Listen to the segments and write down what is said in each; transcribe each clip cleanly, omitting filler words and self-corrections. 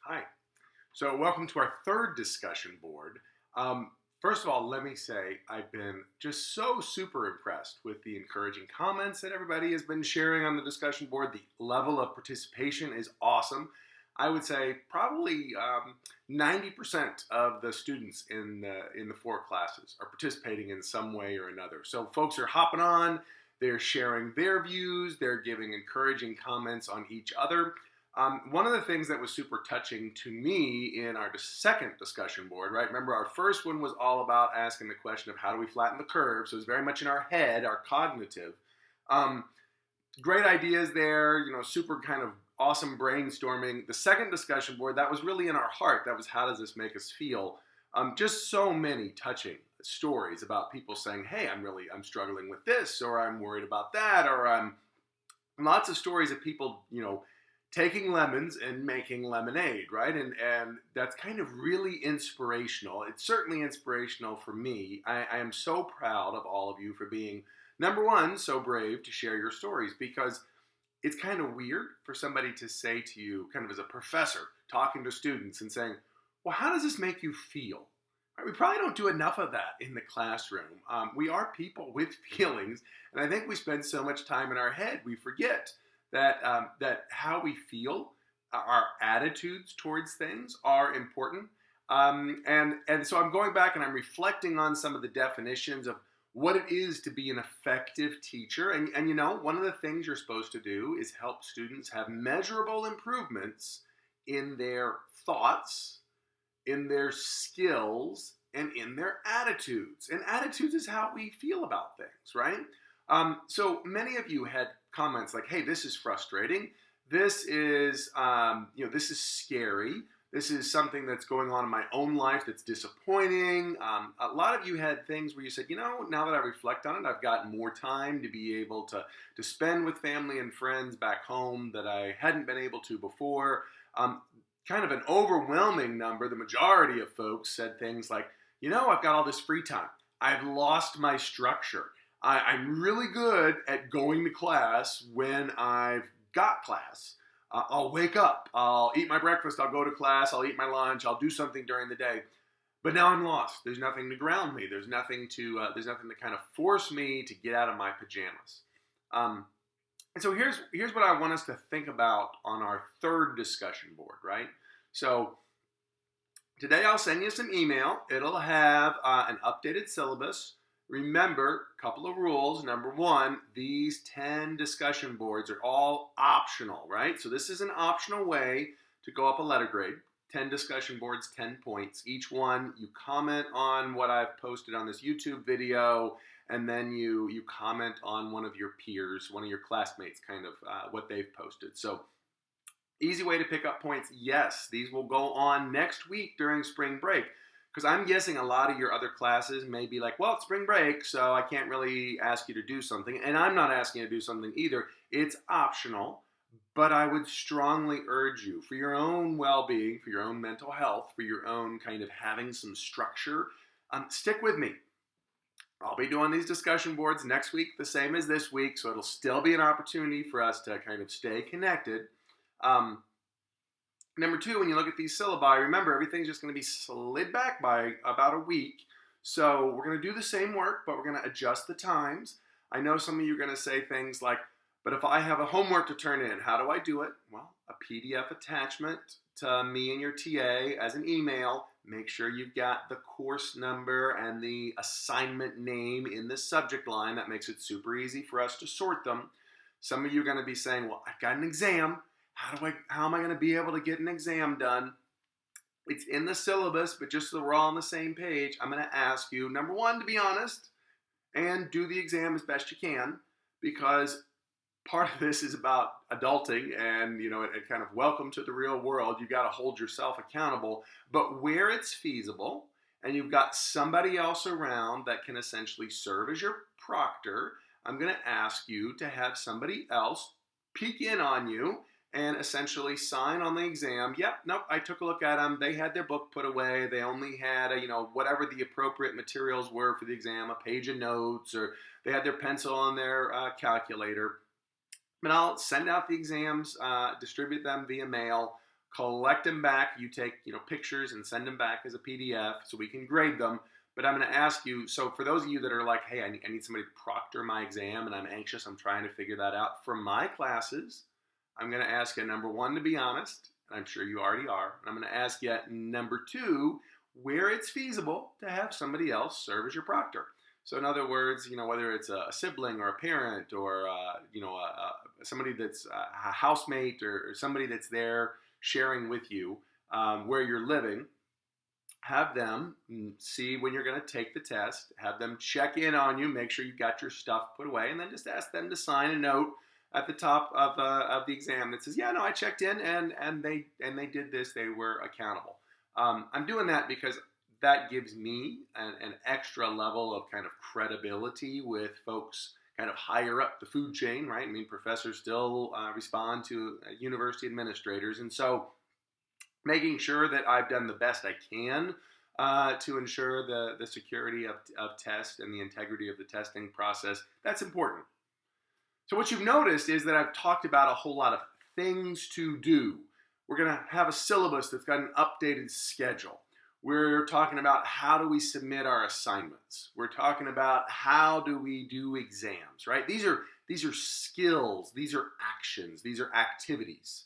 Hi. So, welcome to our third discussion board. First of all, let me say I've been just so super impressed with the encouraging comments that everybody has been sharing on the discussion board. The level of participation is awesome. I would say probably 90% of the students in the four classes are participating in some way or another. So, folks are hopping on. They're sharing their views. They're giving encouraging comments on each other. One of the things that was super touching to me in our second discussion board, right? Remember, our first one was all about asking the question of how do we flatten the curve? So it's very much in our head, our cognitive. Um, Great ideas there, super kind of awesome brainstorming. The second discussion board, that was really in our heart. That was how does this make us feel? Just so many touching stories about people saying, hey, I'm struggling with this, or I'm worried about that, or I'm lots of stories of people, taking lemons and making lemonade, right? And that's kind of really inspirational. It's certainly inspirational for me. I am so proud of all of you for being, number one, so brave to share your stories, because it's kind of weird for somebody to say to you, kind of as a professor, talking to students and saying, well, how does this make you feel? Right? We probably don't do enough of that in the classroom. We are people with feelings, and I think we spend so much time in our head, we forget that how we feel, our attitudes towards things are important. And so I'm going back and I'm reflecting on some of the definitions of what it is to be an effective teacher. And one of the things you're supposed to do is help students have measurable improvements in their thoughts, in their skills, and in their attitudes. And attitudes is how we feel about things, right? So many of you had comments like, hey, this is frustrating. This is, this is scary. This is something that's going on in my own life that's disappointing. A lot of you had things where you said, now that I reflect on it, I've got more time to be able to spend with family and friends back home that I hadn't been able to before. Kind of an overwhelming number, the majority of folks said things like, I've got all this free time. I've lost my structure. I'm really good at going to class when I've got class. I'll wake up, I'll eat my breakfast, I'll go to class, I'll eat my lunch, I'll do something during the day. But now I'm lost. There's nothing to ground me. There's nothing to kind of force me to get out of my pajamas. And so here's what I want us to think about on our third discussion board, right? So today I'll send you some email. It'll have an updated syllabus. Remember, a couple of rules. Number one, these 10 discussion boards are all optional, right? So this is an optional way to go up a letter grade. 10 discussion boards, 10 points. Each one, you comment on what I've posted on this YouTube video, and then you comment on one of your peers, one of your classmates, kind of what they've posted. So easy way to pick up points. Yes, these will go on next week during spring break. Because I'm guessing a lot of your other classes may be like, well, it's spring break, so I can't really ask you to do something. And I'm not asking you to do something either. It's optional, but I would strongly urge you, for your own well-being, for your own mental health, for your own kind of having some structure, stick with me. I'll be doing these discussion boards next week, the same as this week, so it'll still be an opportunity for us to kind of stay connected. Number two, when you look at these syllabi, remember everything's just going to be slid back by about a week. So we're going to do the same work, but we're going to adjust the times. I know some of you are going to say things like, but if I have a homework to turn in, how do I do it? Well, a PDF attachment to me and your TA as an email. Make sure you've got the course number and the assignment name in the subject line. That makes it super easy for us to sort them. Some of you are going to be saying, well, I've got an exam. How am I going to be able to get an exam done? It's in the syllabus, but just so we're all on the same page, I'm going to ask you, number one, to be honest and do the exam as best you can, because part of this is about adulting and, it kind of welcome to the real world. You've got to hold yourself accountable, but where it's feasible and you've got somebody else around that can essentially serve as your proctor, I'm going to ask you to have somebody else peek in on you and essentially sign on the exam. Yep, nope, I took a look at them. They had their book put away. They only had, whatever the appropriate materials were for the exam, a page of notes, or they had their pencil and their calculator. But I'll send out the exams, distribute them via mail, collect them back. You take, pictures and send them back as a PDF so we can grade them. But I'm going to ask you, so for those of you that are like, hey, I need somebody to proctor my exam and I'm anxious, I'm trying to figure that out. For my classes, I'm going to ask you, number one, to be honest, and I'm sure you already are. And I'm going to ask you, number two, where it's feasible to have somebody else serve as your proctor. So in other words, whether it's a sibling or a parent or, somebody that's a housemate or somebody that's there sharing with you where you're living, have them see when you're going to take the test, have them check in on you, make sure you've got your stuff put away, and then just ask them to sign a note at the top of the exam that says, yeah, no, I checked in and they did this, they were accountable. I'm doing that because that gives me an extra level of kind of credibility with folks kind of higher up the food chain, right? I mean, professors still respond to university administrators, and so making sure that I've done the best I can to ensure the security of test and the integrity of the testing process, that's important. So what you've noticed is that I've talked about a whole lot of things to do. We're going to have a syllabus that's got an updated schedule. We're talking about how do we submit our assignments. We're talking about how do we do exams, right? These are skills, these are actions, these are activities.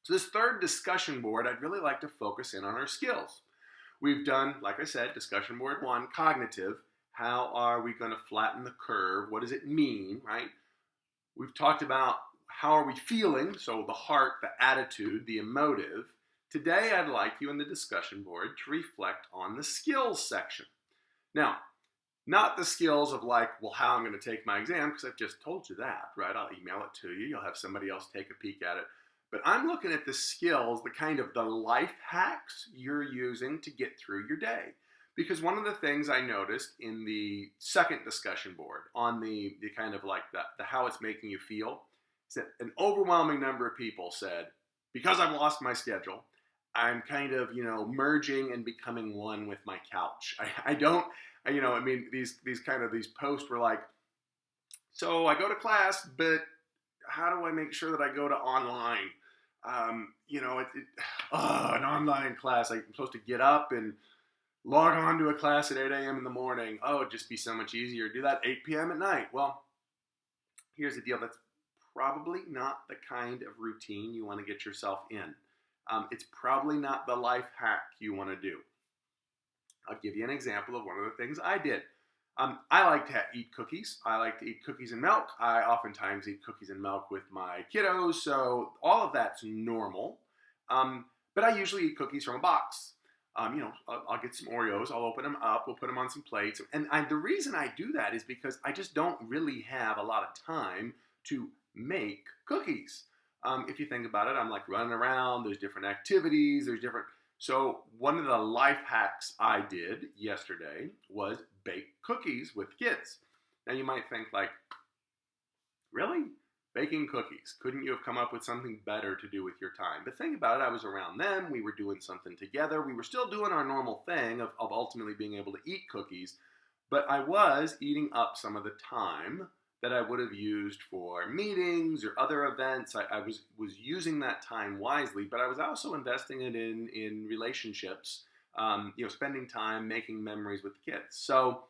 So this third discussion board, I'd really like to focus in on our skills. We've done, like I said, discussion board 1, cognitive. How are we going to flatten the curve? What does it mean, right? We've talked about how are we feeling, so the heart, the attitude, the emotive. Today, I'd like you in the discussion board to reflect on the skills section. Now, not the skills of like, well, how I'm going to take my exam, because I've just told you that, right? I'll email it to you. You'll have somebody else take a peek at it. But I'm looking at the skills, the kind of the life hacks you're using to get through your day. Because one of the things I noticed in the second discussion board on the kind of like the how it's making you feel is that an overwhelming number of people said, because I've lost my schedule, I'm kind of, merging and becoming one with my couch. These posts were like, so I go to class, but how do I make sure that I go to online? An online class, I'm supposed to get up and log on to a class at 8 a.m. in the morning. Oh, it'd just be so much easier to do that 8 p.m. at night. Well, here's the deal. That's probably not the kind of routine you want to get yourself in. It's probably not the life hack you want to do. I'll give you an example of one of the things I did. I like to eat cookies. I like to eat cookies and milk. I oftentimes eat cookies and milk with my kiddos, so all of that's normal. But I usually eat cookies from a box. I'll get some Oreos, I'll open them up, we'll put them on some plates. And the reason I do that is because I just don't really have a lot of time to make cookies. If you think about it, I'm like running around, there's different activities, So one of the life hacks I did yesterday was bake cookies with kids. Now you might think like, really? Baking cookies? Couldn't you have come up with something better to do with your time? But think about it, I was around them, we were doing something together, we were still doing our normal thing of ultimately being able to eat cookies, but I was eating up some of the time that I would have used for meetings or other events. I was using that time wisely, but I was also investing it in relationships, spending time making memories with the kids. So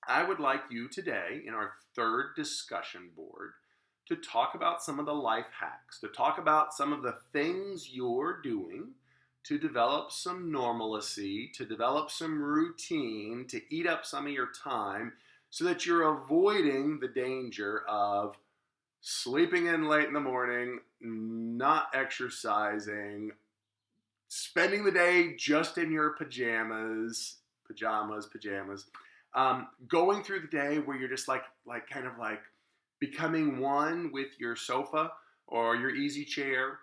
I would like you today in our third discussion board to talk about some of the life hacks, to talk about some of the things you're doing to develop some normalcy, to develop some routine, to eat up some of your time so that you're avoiding the danger of sleeping in late in the morning, not exercising, spending the day just in your pajamas, going through the day where you're just like becoming one with your sofa or your easy chair,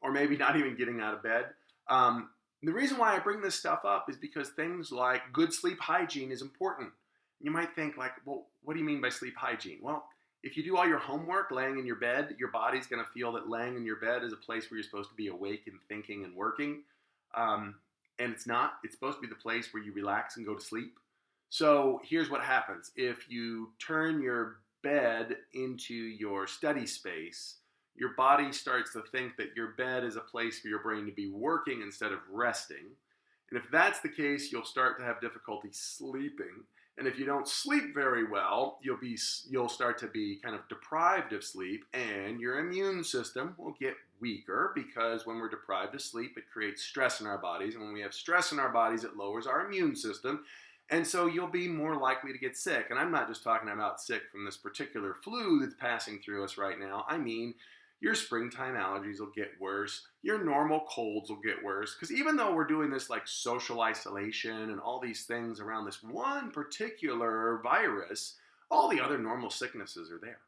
or maybe not even getting out of bed. The reason why I bring this stuff up is because things like good sleep hygiene is important. You might think like, well, what do you mean by sleep hygiene? Well, if you do all your homework laying in your bed, your body's going to feel that laying in your bed is a place where you're supposed to be awake and thinking and working. And it's not. It's supposed to be the place where you relax and go to sleep. So here's what happens. If you turn your bed into your study space, your body starts to think that your bed is a place for your brain to be working instead of resting. And if that's the case, you'll start to have difficulty sleeping. And if you don't sleep very well, you'll start to be kind of deprived of sleep, and your immune system will get weaker, because when we're deprived of sleep, it creates stress in our bodies. And when we have stress in our bodies, it lowers our immune system. And so you'll be more likely to get sick. And I'm not just talking about sick from this particular flu that's passing through us right now. I mean, your springtime allergies will get worse. Your normal colds will get worse. Because even though we're doing this like social isolation and all these things around this one particular virus, all the other normal sicknesses are there.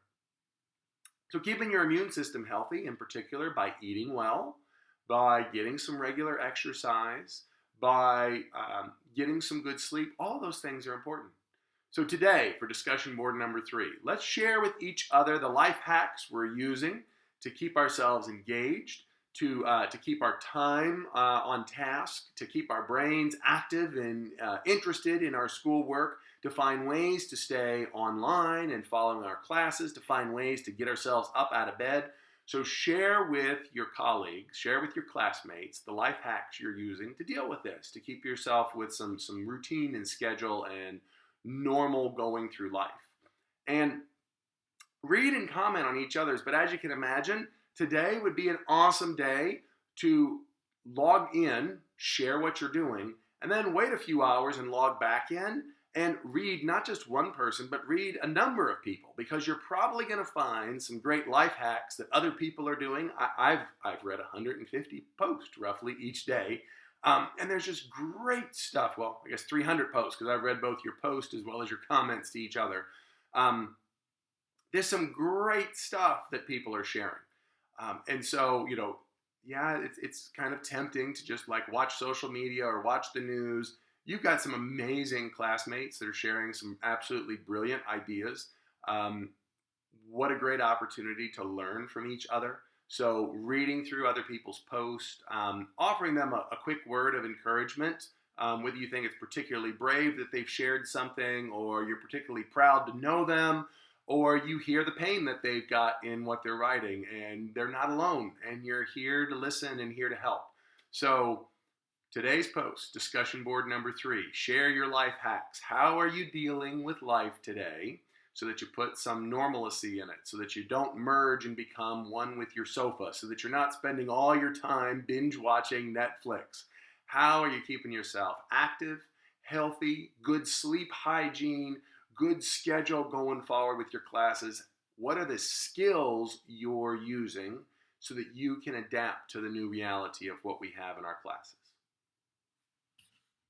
So keeping your immune system healthy, in particular by eating well, by getting some regular exercise, by getting some good sleep, all those things are important. So today, for discussion board number 3, let's share with each other the life hacks we're using to keep ourselves engaged, to keep our time on task, to keep our brains active and interested in our schoolwork, to find ways to stay online and following our classes, to find ways to get ourselves up out of bed. So share with your colleagues, share with your classmates the life hacks you're using to deal with this, to keep yourself with some routine and schedule and normal going through life. And read and comment on each other's, but as you can imagine, today would be an awesome day to log in, share what you're doing, and then wait a few hours and log back in and read not just one person, but read a number of people, because you're probably going to find some great life hacks that other people are doing. I've read 150 posts roughly each day, and there's just great stuff. Well, I guess 300 posts, because I've read both your posts as well as your comments to each other. There's some great stuff that people are sharing. And so, yeah, it's kind of tempting to just like watch social media or watch the news. You've got some amazing classmates that are sharing some absolutely brilliant ideas. What a great opportunity to learn from each other. So reading through other people's posts, offering them a quick word of encouragement, whether you think it's particularly brave that they've shared something, or you're particularly proud to know them, or you hear the pain that they've got in what they're writing, and they're not alone, and you're here to listen and here to help. So today's post, discussion board number 3, share your life hacks. How are you dealing with life today, so that you put some normalcy in it, so that you don't merge and become one with your sofa, so that you're not spending all your time binge watching Netflix. How are you keeping yourself active, healthy, good sleep hygiene, good schedule going forward with your classes? What are the skills you're using so that you can adapt to the new reality of what we have in our classes?